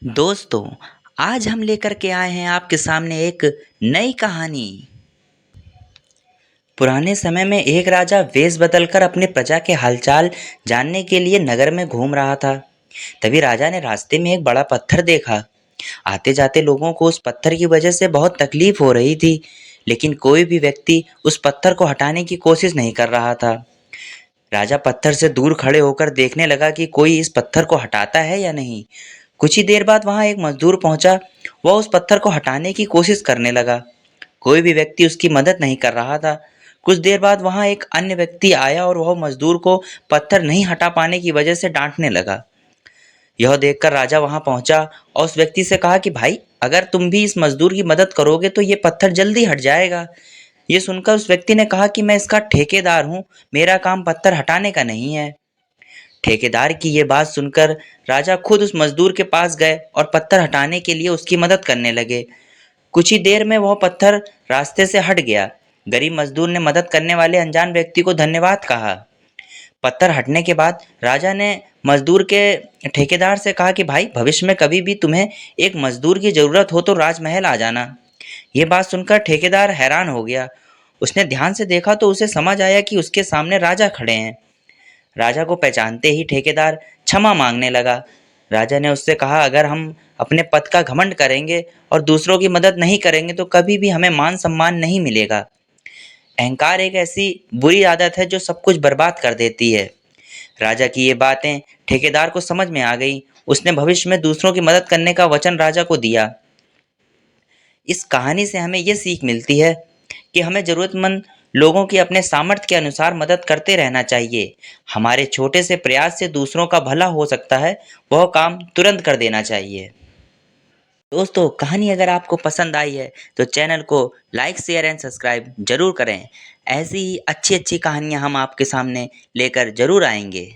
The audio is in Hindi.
दोस्तों, आज हम लेकर के आए हैं आपके सामने एक नई कहानी। पुराने समय में एक राजा वेश बदलकर अपने प्रजा के हालचाल जानने के लिए नगर में घूम रहा था। तभी राजा ने रास्ते में एक बड़ा पत्थर देखा। आते जाते लोगों को उस पत्थर की वजह से बहुत तकलीफ हो रही थी, लेकिन कोई भी व्यक्ति उस पत्थर को हटाने की कोशिश नहीं कर रहा था। राजा पत्थर से दूर खड़े होकर देखने लगा कि कोई इस पत्थर को हटाता है या नहीं। कुछ ही देर बाद वहां एक मजदूर पहुंचा। वह उस पत्थर को हटाने की कोशिश करने लगा। कोई भी व्यक्ति उसकी मदद नहीं कर रहा था। कुछ देर बाद वहां एक अन्य व्यक्ति आया और वह मजदूर को पत्थर नहीं हटा पाने की वजह से डांटने लगा। यह देखकर राजा वहां पहुंचा और उस व्यक्ति से कहा कि भाई, अगर तुम भी इस मजदूर की मदद करोगे तो ये पत्थर जल्दी हट जाएगा। ये सुनकर उस व्यक्ति ने कहा कि मैं इसका ठेकेदार हूँ, मेरा काम पत्थर हटाने का नहीं है। ठेकेदार की ये बात सुनकर राजा खुद उस मजदूर के पास गए और पत्थर हटाने के लिए उसकी मदद करने लगे। कुछ ही देर में वह पत्थर रास्ते से हट गया। गरीब मजदूर ने मदद करने वाले अनजान व्यक्ति को धन्यवाद कहा। पत्थर हटने के बाद राजा ने मजदूर के ठेकेदार से कहा कि भाई, भविष्य में कभी भी तुम्हें एक मजदूर की जरूरत हो तो राजमहल आ जाना। ये बात सुनकर ठेकेदार हैरान हो गया। उसने ध्यान से देखा तो उसे समझ आया कि उसके सामने राजा खड़े हैं। राजा को पहचानते ही ठेकेदार क्षमा मांगने लगा। राजा ने उससे कहा, अगर हम अपने पद का घमंड करेंगे और दूसरों की मदद नहीं करेंगे तो कभी भी हमें मान सम्मान नहीं मिलेगा। अहंकार एक ऐसी बुरी आदत है जो सब कुछ बर्बाद कर देती है। राजा की ये बातें ठेकेदार को समझ में आ गई। उसने भविष्य में दूसरों की मदद करने का वचन राजा को दिया। इस कहानी से हमें ये सीख मिलती है कि हमें ज़रूरतमंद लोगों की अपने सामर्थ्य के अनुसार मदद करते रहना चाहिए। हमारे छोटे से प्रयास से दूसरों का भला हो सकता है, वह काम तुरंत कर देना चाहिए। दोस्तों, कहानी अगर आपको पसंद आई है तो चैनल को लाइक, शेयर एंड सब्सक्राइब जरूर करें। ऐसी ही अच्छी अच्छी कहानियाँ हम आपके सामने लेकर जरूर आएंगे।